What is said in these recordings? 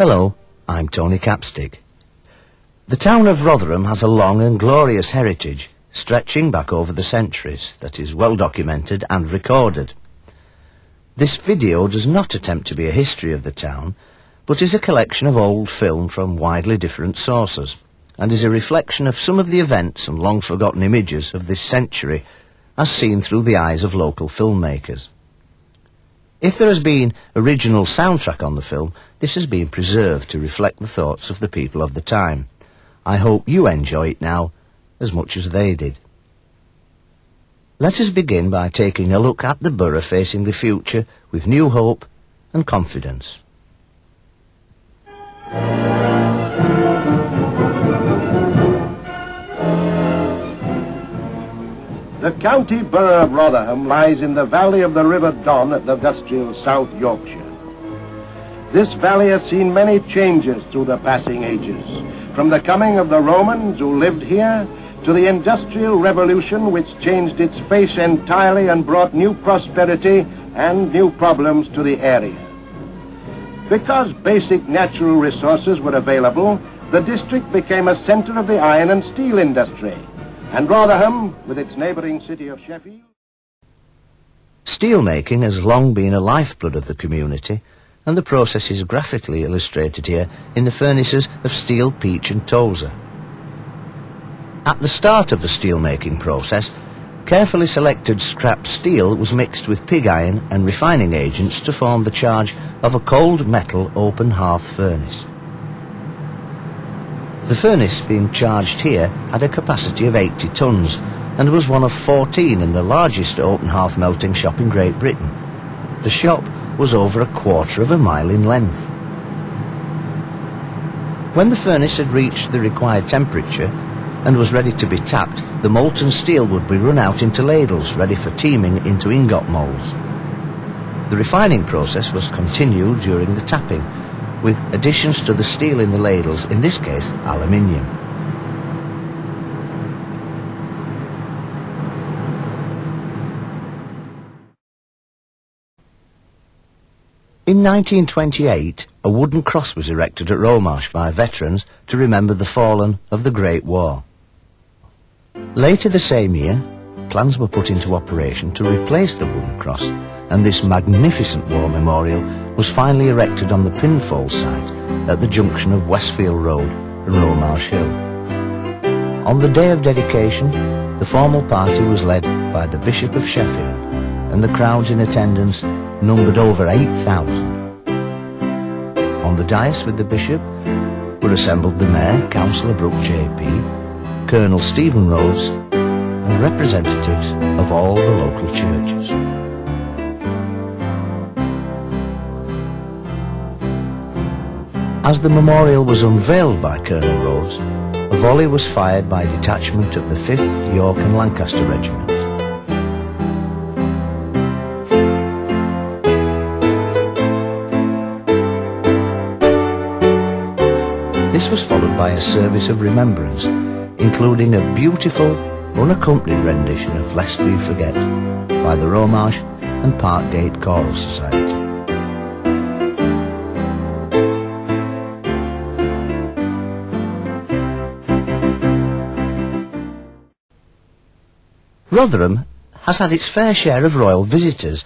Hello, I'm Tony Capstick. The town of Rotherham has a long and glorious heritage, stretching back over the centuries, that is well documented and recorded. This video does not attempt to be a history of the town, but is a collection of old film from widely different sources, and is a reflection of some of the events and long-forgotten images of this century as seen through the eyes of local filmmakers. If there has been original soundtrack on the film, this has been preserved to reflect the thoughts of the people of the time. I hope you enjoy it now as much as they did. Let us begin by taking a look at the borough facing the future with new hope and confidence. The county borough of Rotherham lies in the valley of the River Don at the industrial South Yorkshire. This valley has seen many changes through the passing ages, from the coming of the Romans who lived here to the Industrial Revolution, which changed its face entirely and brought new prosperity and new problems to the area. Because basic natural resources were available, the district became a center of the iron and steel industry, and Rotherham, with its neighboring city of Sheffield. Steelmaking has long been a lifeblood of the community, and the process is graphically illustrated here in the furnaces of Steel, Peach and Tozer. At the start of the steelmaking process, carefully selected scrap steel was mixed with pig iron and refining agents to form the charge of a cold metal open hearth furnace. The furnace being charged here had a capacity of 80 tons and was one of 14 in the largest open hearth melting shop in Great Britain. The shop was over a quarter of a mile in length. When the furnace had reached the required temperature and was ready to be tapped, the molten steel would be run out into ladles ready for teaming into ingot moulds. The refining process was continued during the tapping, with additions to the steel in the ladles, in this case aluminium. In 1928, a wooden cross was erected at Romarsh by veterans to remember the fallen of the Great War. Later the same year, plans were put into operation to replace the wooden cross, and this magnificent war memorial was finally erected on the pinfall site at the junction of Westfield Road and Romarsh Hill. On the day of dedication, the formal party was led by the Bishop of Sheffield, and the crowds in attendance numbered over 8,000. On the dais with the Bishop were assembled the Mayor, Councillor Brooke J.P., Colonel Stephen Rose, and representatives of all the local churches. As the memorial was unveiled by Colonel Rose, a volley was fired by a detachment of the 5th York and Lancaster Regiment. This was followed by a service of remembrance, including a beautiful, unaccompanied rendition of Lest We Forget by the Romarsh and Parkgate Choral Society. Rotherham has had its fair share of royal visitors.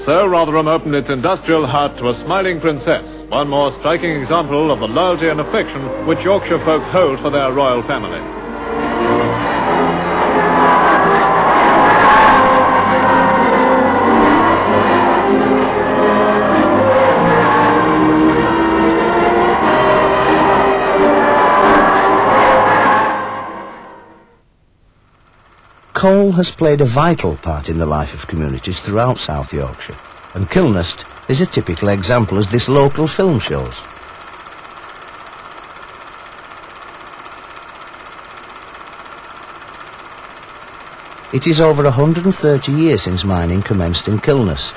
So Rotherham opened its industrial heart to a smiling princess, one more striking example of the loyalty and affection which Yorkshire folk hold for their royal family. Coal has played a vital part in the life of communities throughout South Yorkshire, and Kilnest is a typical example, as this local film shows. It is over 130 years since mining commenced in Kilnest.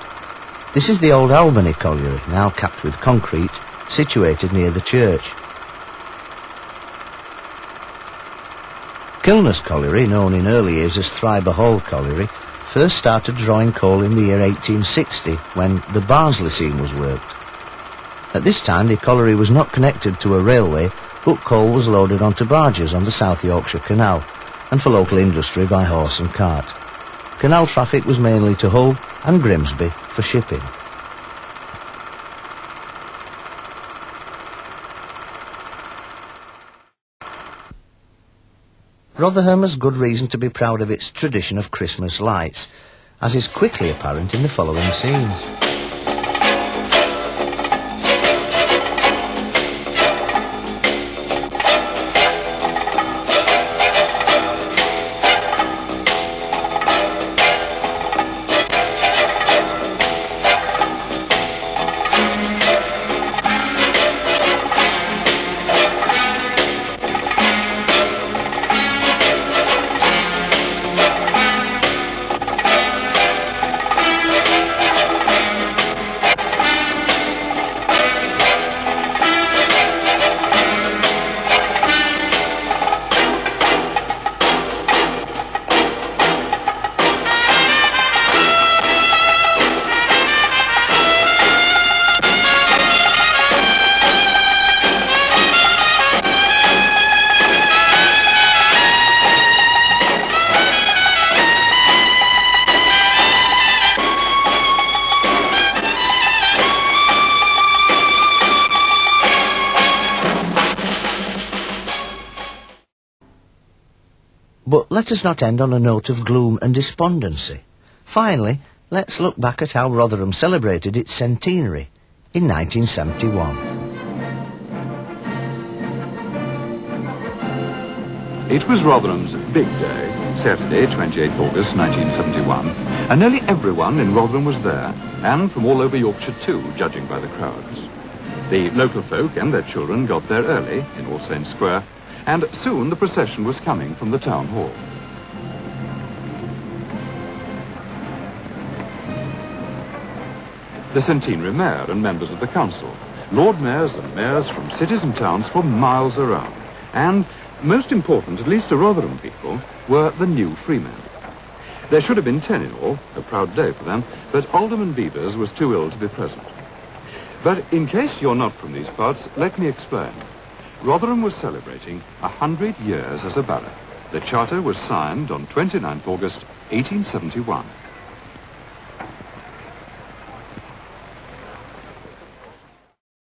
This is the old Albany colliery, now capped with concrete, situated near the church. Kilnest Colliery, known in early years as Thryber Hall Colliery, first started drawing coal in the year 1860 when the Barnsley seam was worked. At this time the colliery was not connected to a railway, but coal was loaded onto barges on the South Yorkshire Canal and for local industry by horse and cart. Canal traffic was mainly to Hull and Grimsby for shipping. Rotherham has good reason to be proud of its tradition of Christmas lights, as is quickly apparent in the following scenes. But let us not end on a note of gloom and despondency. Finally, let's look back at how Rotherham celebrated its centenary in 1971. It was Rotherham's big day, Saturday, 28th August 1971, and nearly everyone in Rotherham was there, and from all over Yorkshire too, judging by the crowds. The local folk and their children got there early in All Saints Square, and soon the procession was coming from the town hall. The centenary mayor and members of the council, lord mayors and mayors from cities and towns for miles around, and, most important, at least to Rotherham people, were the new freemen. There should have been 10 in all, a proud day for them, but Alderman Beavers was too ill to be present. But in case you're not from these parts, let me explain. Rotherham was celebrating 100 years as a borough. The charter was signed on 29th August 1871.